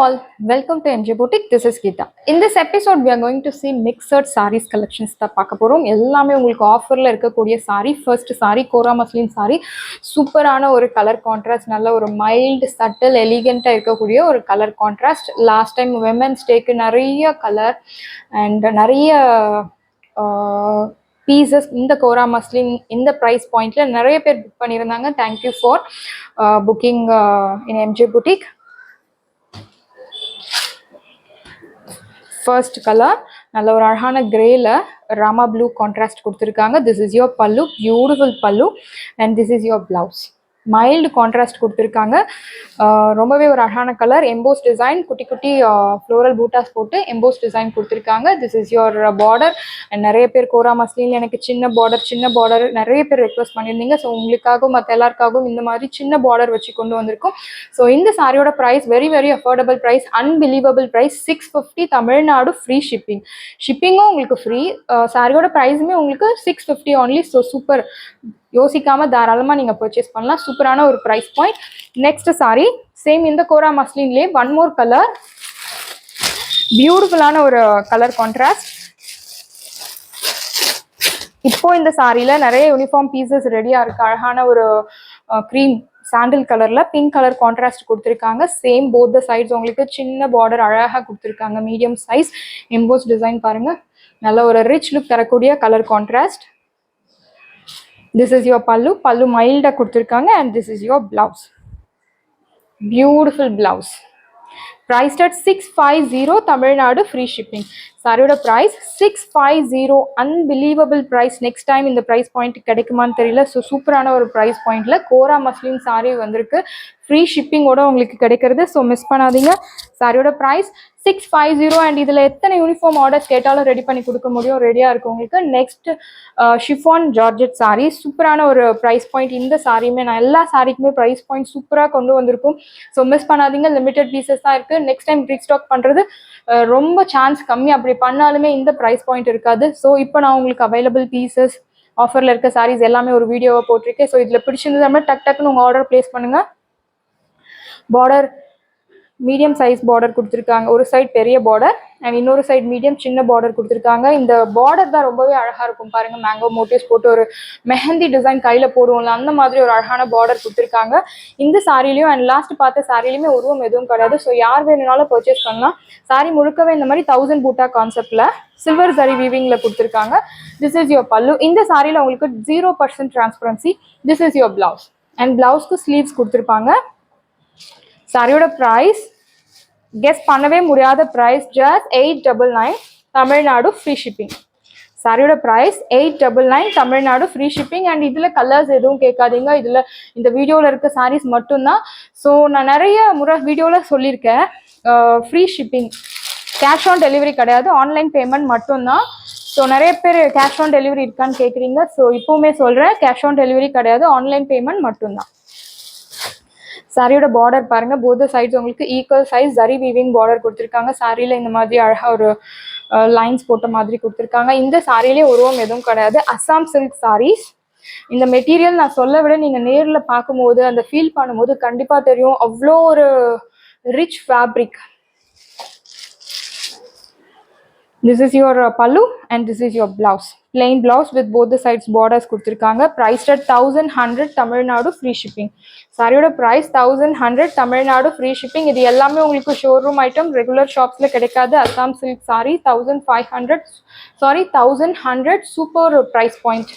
all, welcome to MJ Boutique. This is Geeta. In this episode, we are going to see mixed sarees collections. எல்லாமே உங்களுக்கு ஆஃபர்ல இருக்கக்கூடிய saree. First saree, Kora Muslin saree. சூப்பரான ஒரு colour contrast, நல்ல ஒரு mild subtle எலிகென்ட்டாக இருக்கக்கூடிய ஒரு colour contrast. Last time women's டேக்கு நிறைய கலர் அண்ட் நிறைய பீசஸ் இந்த கோரா மஸ்லின் இந்த ப்ரைஸ் பாயிண்ட்ல நிறைய பேர் புக் பண்ணியிருந்தாங்க. Thank you for booking in MJ boutique. First colour நல்ல ஒரு அழகான கிரேல ராமா ப்ளூ கான்ட்ராஸ்ட் கொடுத்துருக்காங்க. திஸ் இஸ் யோர் பல்லு, பியூட்டிஃபுல் பல்லு and this is your blouse. Mild contrast கொடுத்துருக்காங்க. ரொம்பவே ஒரு அழகான கலர். எம்போஸ் டிசைன், குட்டி குட்டி ஃப்ளோரல் பூட்டாஸ் போட்டு எம்போஸ் டிசைன் கொடுத்துருக்காங்க. This is your border. And நிறைய பேர் கோரா மஸ்லின்ல எனக்கு சின்ன பார்டர் நிறைய பேர் ரெக்வஸ்ட் பண்ணியிருந்தீங்க. ஸோ உங்களுக்காகவும் மற்ற எல்லாருக்காகவும் இந்த மாதிரி சின்ன பார்டர் வச்சு கொண்டு வந்திருக்கோம். ஸோ இந்த சாரியோட price very very affordable price, unbelievable price. 650 Tamil Nadu free shipping. ஷிப்பிங்கும் உங்களுக்கு ஃப்ரீ. சாரியோட ப்ரைஸுமே உங்களுக்கு 650 ஒன்லி. ஸோ சூப்பர், யோசிக்காம தாராளமா நீங்க பர்ச்சேஸ் பண்ணலாம். சூப்பரான ஒரு price point. Next sari same இந்த கோரா மஸ்லின்லயே ஒன் மோர் கலர், பியூட்டிஃபுல்லான ஒரு கலர் கான்ட்ராஸ்ட். இப்போ இந்த சாரியில நிறைய யூனிஃபார்ம் பீசஸ் ரெடியா இருக்கு. அழகான ஒரு கிரீம் சாண்டில் கலர்ல பிங்க் கலர் கான்ட்ராஸ்ட் கொடுத்துருக்காங்க. சேம் போத் த சைட்ஸ் உங்களுக்கு சின்ன பார்டர் அழகா கொடுத்துருக்காங்க. மீடியம் சைஸ் எம்போஸ் டிசைன் பாருங்க. நல்ல ஒரு ரிச் லுக் தரக்கூடிய colour contrast. This is your pallu. Pallu mild-ஆ கொடுத்திருக்காங்க and this is your blouse. Beautiful blouse. Priced at 650 Tamil Nadu free shipping. சாரியோட price 650, unbelievable price. Next time இந்த price point கிடைக்குமான்னு தெரியல. So சூப்பரான ஒரு price pointல கோரா மஸ்லின் சாரி வந்திருக்கு. Free ஷிப்பிங்கோட உங்களுக்கு கிடைக்கிறது. ஸோ மிஸ் பண்ணாதீங்க. சாரியோட ப்ரைஸ் 650 அண்ட் இதில் எத்தனை யூனிஃபார்ம் ஆர்டர்ஸ் கேட்டாலும் ரெடி பண்ணி கொடுக்க முடியும். ரெடியாக இருக்கும் உங்களுக்கு. Next chiffon georgette sorry. சூப்பரான ஒரு ப்ரைஸ் பாயிண்ட். இந்த சாரியுமே நான் எல்லா சாரிக்குமே ப்ரைஸ் பாயிண்ட் சூப்பராக கொண்டு வந்திருக்கும். ஸோ மிஸ் பண்ணாதீங்க. லிமிடெட் பீசஸ் தான் இருக்குது. நெக்ஸ்ட் டைம் ரீஸ்டாக் பண்ணுறது ரொம்ப சான்ஸ் கம்மி. அப்படி பண்ணாலுமே இந்த ப்ரைஸ் பாயிண்ட் இருக்காது. ஸோ இப்போ நான் உங்களுக்கு அவைலபிள் பீசஸ், ஆஃபரில் இருக்க சாரீஸ் எல்லாமே ஒரு வீடியோவை போட்டிருக்கேன். ஸோ இதில் பிடிச்சிருந்தது டக்குன்னு உங்கள் ஆர்டர் பிளேஸ் பண்ணுங்கள். பார்டர் மீடியம் சைஸ் பார்டர் கொடுத்துருக்காங்க. ஒரு சைட் பெரிய பார்டர் அண்ட் இன்னொரு சைட் மீடியம் சின்ன பார்டர் கொடுத்துருக்காங்க. இந்த பார்டர் தான் ரொம்பவே அழகாக இருக்கும் பாருங்கள். மேங்கோ மோட்டிவ்ஸ் போட்டு ஒரு மெஹந்தி டிசைன் கையில் போடுவோம்ல, அந்த மாதிரி ஒரு அழகான பார்டர் கொடுத்துருக்காங்க. இந்த சாரிலையும் அண்ட் லாஸ்ட் பார்த்த சாரிலையுமே உருவம் எதுவும் கிடையாது. ஸோ யார் வேணும்னாலும் பர்ச்சேஸ் பண்ணலாம். சாரி முழுக்கவே இந்த மாதிரி 1000 பூட்டா கான்செப்டில் சில்வர் ஜரி வீவிங்கில் கொடுத்துருக்காங்க. திஸ் இஸ் யோர் பல்லு. இந்த சாரியில் உங்களுக்கு 0% transparency. This is your blouse and பிளவுஸ்க்கு ஸ்லீவ்ஸ் கொடுத்துருப்பாங்க. சாரியோட ப்ரைஸ் கெஸ் பண்ணவே முடியாத price, just 899 Tamil Nadu free shipping. சாரியோட price 899 Tamil Nadu free shipping. And இதில் கலர்ஸ் எதுவும் கேட்காதீங்க. இதில் இந்த வீடியோவில் இருக்க சாரீஸ் மட்டும்தான். ஸோ நான் நிறைய முறை வீடியோவில் சொல்லியிருக்கேன், free shipping, cash on delivery கிடையாது, ஆன்லைன் பேமெண்ட் மட்டும்தான். ஸோ நிறைய பேர் கேஷ் ஆன் டெலிவரி இருக்கான்னு கேட்குறீங்க. ஸோ இப்போவுமே சொல்கிறேன், கேஷ் ஆன் டெலிவரி கிடையாது, ஆன்லைன் பேமெண்ட் மட்டும்தான். சாரியோட பார்டர் பாருங்க. போத் சைட்ஸ் உங்களுக்கு equal size zari weaving border கொடுத்துருக்காங்க. சாரியில இந்த மாதிரி அழகா ஒரு லைன்ஸ் போட்ட மாதிரி கொடுத்துருக்காங்க. இந்த சாரியிலே உருவம் எதுவும் கிடையாது. அஸ்ஸாம் சில்க் சாரீஸ். இந்த மெட்டீரியல் நான் சொல்ல விட நீங்க நேரில் பார்க்கும்போது அந்த ஃபீல் பண்ணும்போது கண்டிப்பா தெரியும். அவ்வளோ ஒரு rich fabric. This is your pallu and this is your blouse. Plain blouse with both the sides borders கொடுத்திருக்காங்க. Priced at 1100 Tamil Nadu free shipping. சாரியோட price 1100 தமிழ்நாடு free shipping. இது எல்லாமே உங்களுக்கு ஷோரூம் ஐட்டம், ரெகுலர் ஷாப்ஸ்ல கிடைக்காது. Assam silk sari 1100 super price point.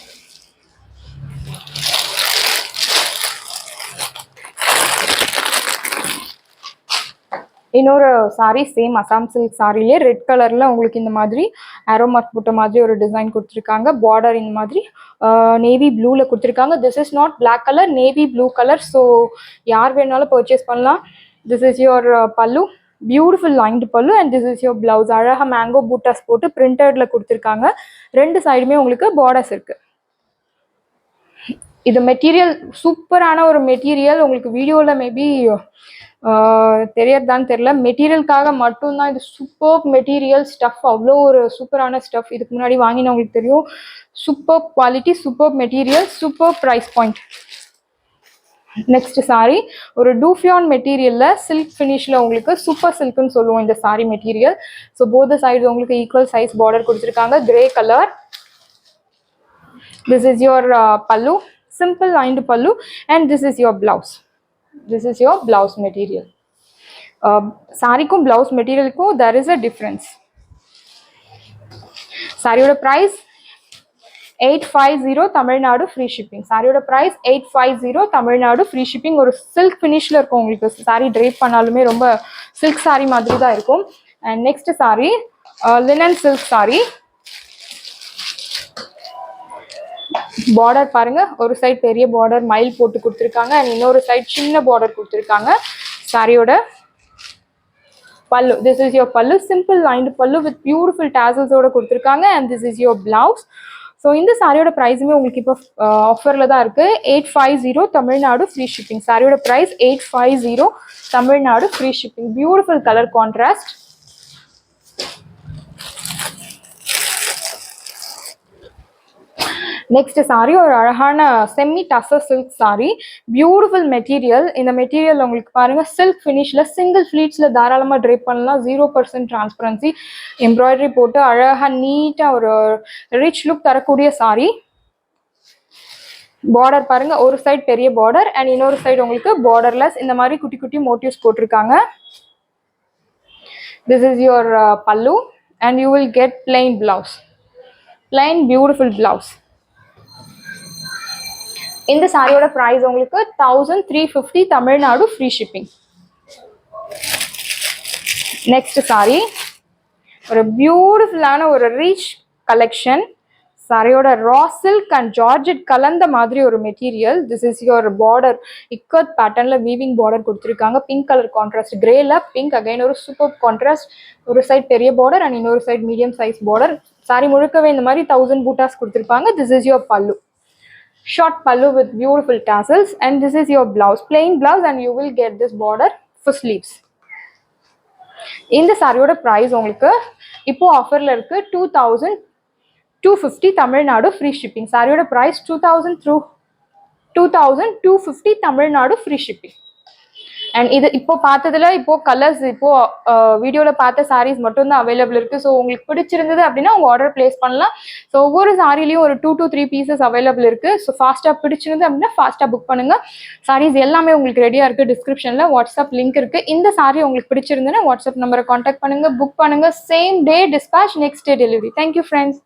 இன்னொரு sari same Assam silk சாரிலே red கலர்ல உங்களுக்கு இந்த மாதிரி ஆரோ மார்க் போட்ட மாதிரி ஒரு டிசைன் கொடுத்துருக்காங்க. பார்டர் இந்த மாதிரி நேவி ப்ளூல கொடுத்துருக்காங்க. This is not black colour, navy blue colour. So யார் வேணாலும் பர்ச்சேஸ் பண்ணலாம். This is your pallu, beautiful lined pallu and this is your blouse. அழகாக மேங்கோ பூட்டாஸ் போட்டு பிரிண்டட்ல கொடுத்துருக்காங்க. ரெண்டு சைடுமே உங்களுக்கு பார்டர்ஸ் இருக்கு. இது மெட்டீரியல் சூப்பரான ஒரு மெட்டீரியல். உங்களுக்கு வீடியோவில் மேபி தெரியறதான்னு தெரியல. மெட்டீரியலுக்காக மட்டும்தான் இது. சூப்பர் மெட்டீரியல் ஸ்டஃப், அவ்வளோ ஒரு சூப்பரான ஸ்டஃப். இதுக்கு முன்னாடி வாங்கினவங்களுக்கு தெரியும். Super quality, super material, super price point. Next sari ஒரு டூஃபியான் மெட்டீரியல்ல சில்க் ஃபினிஷ்ல உங்களுக்கு சூப்பர் சில்க்னு சொல்லுவோம் இந்த sorry material. So both side உங்களுக்கு ஈக்குவல் சைஸ் பார்டர் கொடுத்துருக்காங்க, grey colour. This is your pallu, simple lined pallu, and this is your blouse. This is your blouse material. Saree ko blouse material ko there is a difference. Saree oda price 850 Tamil Nadu free shipping. Saree oda price 850 Tamil Nadu free shipping. ஒரு silk finishல இருக்கும் உங்களுக்கு saree drape பண்ணாலுமே ரொம்ப silk saree மாதிரி தான் இருக்கும். And next saree linen silk saree. Border பாருங்க, ஒரு சைடு பெரிய பார்டர் மயில் போட்டு கொடுத்துருக்காங்க அண்ட் இன்னொரு சைடு சின்ன பார்டர் கொடுத்துருக்காங்க. சாரியோட pallu, this is your pallu, simple lined pallu with beautiful டாசல்ஸோட கொடுத்துருக்காங்க and this is your blouse. So இந்த சாரியோட ப்ரைஸுமே உங்களுக்கு இப்போ ஆஃபரில் தான் இருக்குது. 850 தமிழ்நாடு ஃப்ரீ ஷிப்பிங். சாரியோட price 850 Tamil Nadu free shipping. Beautiful colour contrast. Next sari ஒரு அழகான semi tussar silk sari, beautiful material. இந்த மெட்டீரியல் உங்களுக்கு பாருங்க சில்க் ஃபினிஷ்ல சிங்கிள் ஃபிளீட்ஸ்ல தாராளமாக ட்ரேப் பண்ணலாம். 0% டிரான்ஸ்பரன்சி, எம்ப்ராய்டரி போட்டு அழகா நீட்டா ஒரு ரிச் லுக் தரக்கூடிய சாரி. பார்டர் பாருங்க, ஒரு சைடு பெரிய பார்டர் அண்ட் இன்னொரு சைடு உங்களுக்கு பார்டர்லெஸ் இந்த மாதிரி குட்டி குட்டி மோட்டிவ்ஸ் போட்டிருக்காங்க. திஸ் இஸ் யுவர் பல்லு and you will get plain blouse, plain beautiful blouse. இந்த சாரியோட பிரைஸ் உங்களுக்கு 1350 Tamil Nadu free shipping. Next sari ஒரு பியூட்டிஃபுல்லான ஒரு ரிச் கலெக்ஷன். சாரியோட ரா சில்க் அண்ட் ஜார்ஜெட் கலந்த மாதிரி ஒரு material. This is your border ikat பேட்டர்ன்ல வீவிங் பார்டர் கொடுத்துருக்காங்க. பிங்க் கலர் கான்ட்ராஸ்ட், கிரேல பிங்க், அகைன் ஒரு சூப்பர் கான்ட்ராஸ்ட். ஒரு சைட் பெரிய பார்டர் அண்ட் இன்னொரு side medium size border. Sari முழுக்கவே இந்த மாதிரி 1000 பூட்டாஸ் கொடுத்துருப்பாங்க. This is your pallu, short pallu with beautiful tassels and this is your blouse, plain blouse and you will get this border for sleeves. இந்த சாரியோட price உங்களுக்கு இப்போ ஆஃபர்ல இருக்கு 2250 தமிழ்நாடு ஃப்ரீ ஷிப்பிங். சாரியோட price 2250 Tamil Nadu free shipping. And இது இப்போ பார்த்ததுல இப்போ கலர்ஸ் இப்போ வீடியோவில் பார்த்த சாரீஸ் மட்டும் தான் அவைலபிள் இருக்கு. ஸோ உங்களுக்கு பிடிச்சிருந்தது அப்படின்னா உங்க ஆர்டர் பிளேஸ் பண்ணலாம். ஸோ ஒவ்வொரு சாரிலையும் ஒரு 2 to 3 பீசஸ் அவைலபிள் இருக்கு. ஸோ ஃபாஸ்ட்டாக பிடிச்சிருந்து அப்படின்னா ஃபாஸ்ட்டாக புக் பண்ணுங்க. சாரீஸ் எல்லாமே உங்களுக்கு ரெடியாக இருக்கு. டிஸ்கிரிப்ஷன்ல வாட்ஸ்அப் லிங்க் இருக்கு. இந்த சாரி உங்களுக்கு பிடிச்சிருந்ததுன்னா வாட்ஸ்அப் நம்பரை கான்டாக்ட் பண்ணுங்க, புக் பண்ணுங்க. Same day dispatch, next day delivery. Thank you friends.